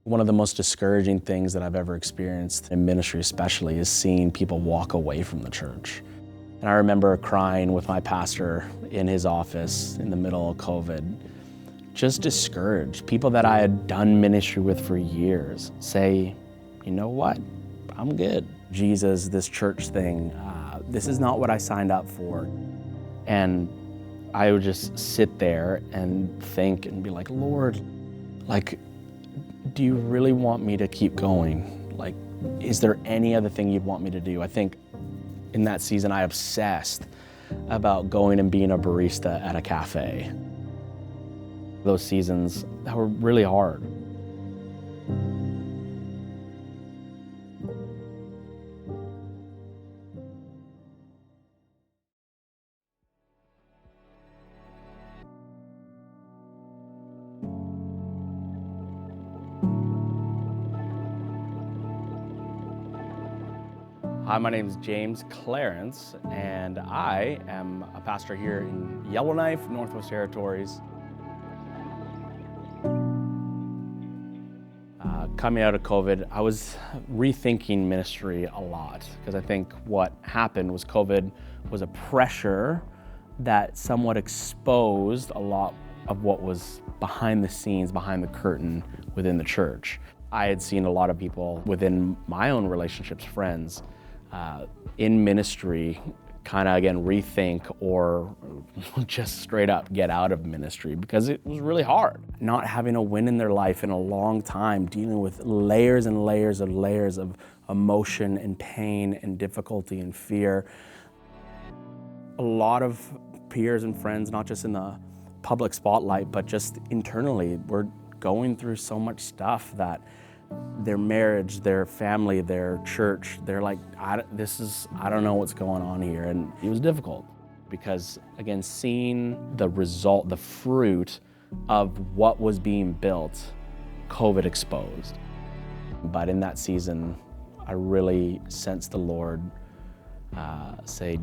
One of the most discouraging things that I've ever experienced in ministry especially is seeing people walk away from the church. And I remember crying with my pastor in his office in the middle of COVID, just discouraged. People that I had done ministry with for years say, you know what, I'm good. Jesus, this church thing, this is not what I signed up for. And I would just sit there and think and be like, Lord, like, do you really want me to keep going? Like, is there any other thing you'd want me to do? I think in that season, I obsessed about going and being a barista at a cafe. Those seasons that were really hard. Hi, my name is James Clarence, and I am a pastor here in Yellowknife, Northwest Territories. Coming out of COVID, I was rethinking ministry a lot because I think what happened was COVID was a pressure that somewhat exposed a lot of what was behind the scenes, behind the curtain within the church. I had seen a lot of people within my own relationships, friends, in ministry, kind of again rethink or just straight up get out of ministry because it was really hard. Not having a win in their life in a long time, dealing with layers and layers of emotion and pain and difficulty and fear. A lot of peers and friends, not just in the public spotlight, but just internally, were going through so much stuff that their marriage, their family, their church, they're like, I don't know what's going on here. And it was difficult because, again, seeing the result, the fruit of what was being built, COVID exposed. But in that season, I really sensed the Lord say,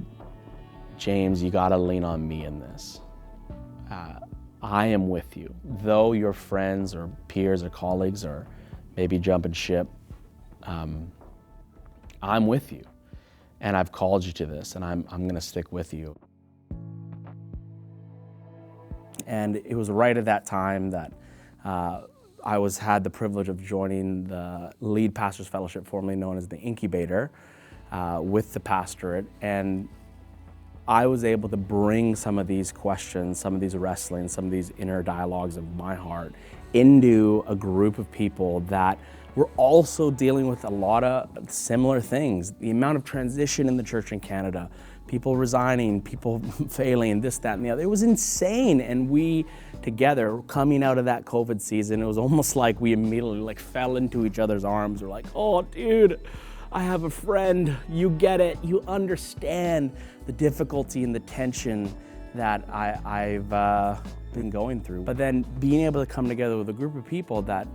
James, you gotta lean on me in this. I am with you. Though your friends or peers or colleagues are maybe jumping ship, I'm with you. And I've called you to this, and I'm gonna stick with you. And it was right at that time that I had the privilege of joining the Lead Pastors Fellowship, formerly known as the Incubator, with the Pastorate. And I was able to bring some of these questions, some of these wrestlings, some of these inner dialogues of my heart into a group of people that were also dealing with a lot of similar things. The amount of transition in the church in Canada, people resigning, people failing, this, that, and the other. It was insane. And we together, coming out of that COVID season, it was almost like we immediately fell into each other's arms. We're like, oh, dude, I have a friend, you get it, you understand the difficulty and the tension that I've been going through. But then being able to come together with a group of people that,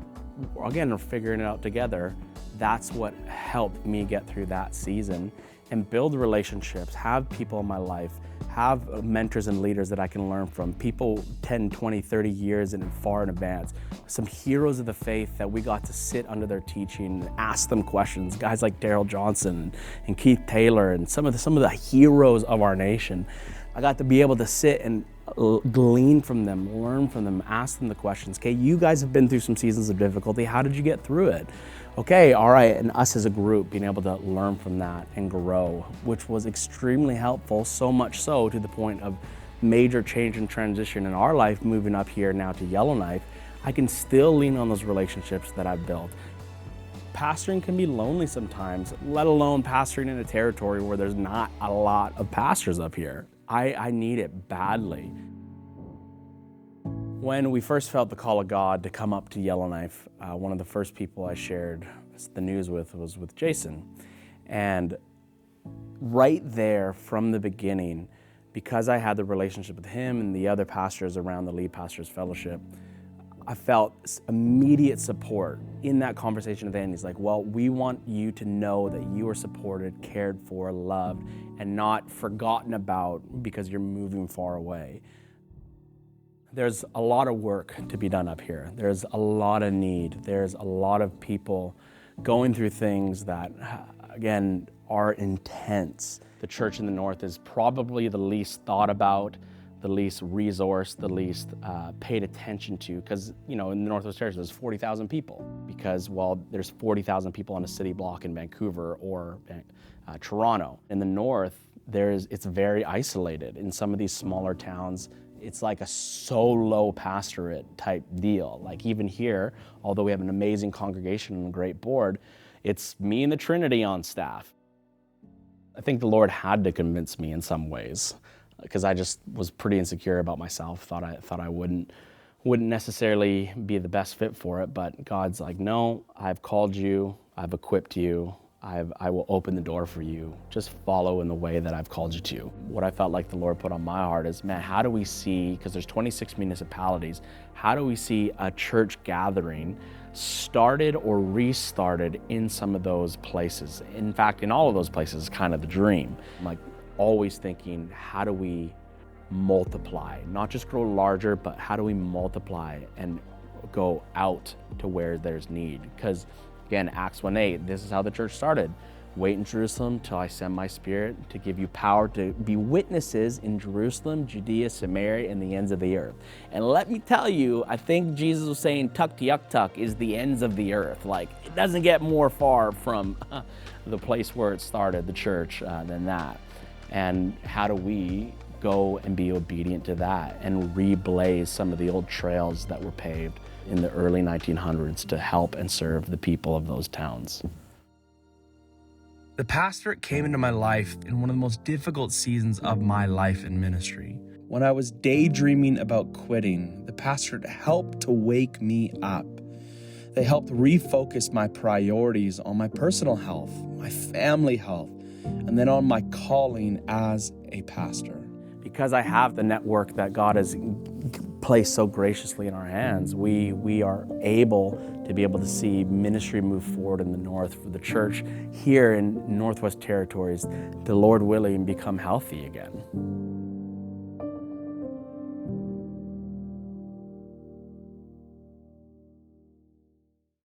again, are figuring it out together, that's what helped me get through that season and build relationships, have people in my life, have mentors and leaders that I can learn from, people 10, 20, 30 years and far in advance, some heroes of the faith that we got to sit under their teaching and ask them questions, guys like Daryl Johnson and Keith Taylor and some of the heroes of our nation. I got to be able to sit and glean from them, learn from them, ask them the questions. Okay, you guys have been through some seasons of difficulty. How did you get through it? Okay, all right, and us as a group being able to learn from that and grow, which was extremely helpful, so much so to the point of major change and transition in our life, moving up here now to Yellowknife. I can still lean on those relationships that I've built. Pastoring can be lonely sometimes, let alone pastoring in a territory where there's not a lot of pastors up here. I need it badly. When we first felt the call of God to come up to Yellowknife, one of the first people I shared the news with was with Jason. And right there from the beginning, because I had the relationship with him and the other pastors around the Lead Pastors Fellowship, I felt immediate support in that conversation with Andy. He's like, well, we want you to know that you are supported, cared for, loved, and not forgotten about because you're moving far away. There's a lot of work to be done up here. There's a lot of need. There's a lot of people going through things that, again, are intense. The church in the north is probably the least thought about, the least resourced, the least paid attention to, because, in the Northwest Territories, there's 40,000 people. Because, well, there's 40,000 people on a city block in Vancouver or Toronto. In the north, it's very isolated. In some of these smaller towns, it's like a solo pastorate type deal. Like even here, although we have an amazing congregation and a great board, it's me and the Trinity on staff. I think the Lord had to convince me in some ways, because I just was pretty insecure about myself, thought I wouldn't necessarily be the best fit for it, but God's like, no, I've called you, I've equipped you, I will open the door for you. Just follow in the way that I've called you to. What I felt like the Lord put on my heart is, man, how do we see, because there's 26 municipalities, how do we see a church gathering started or restarted in some of those places? In fact, in all of those places is kind of the dream. I'm like always thinking, how do we multiply? Not just grow larger, but how do we multiply and go out to where there's need? Because again, Acts 1:8, this is how the church started. Wait in Jerusalem till I send my Spirit to give you power to be witnesses in Jerusalem, Judea, Samaria, and the ends of the earth. And let me tell you, I think Jesus was saying tuck to yuck tuck is the ends of the earth. Like, it doesn't get more far from the place where it started, the church, than that. And how do we go and be obedient to that and reblaze some of the old trails that were paved in the early 1900s to help and serve the people of those towns? The pastorate came into my life in one of the most difficult seasons of my life in ministry. When I was daydreaming about quitting, the pastorate helped to wake me up. They helped refocus my priorities on my personal health, my family health, and then on my calling as a pastor. Because I have the network that God has placed so graciously in our hands, we are able to be able to see ministry move forward in the north for the church here in Northwest Territories, the Lord willing, become healthy again.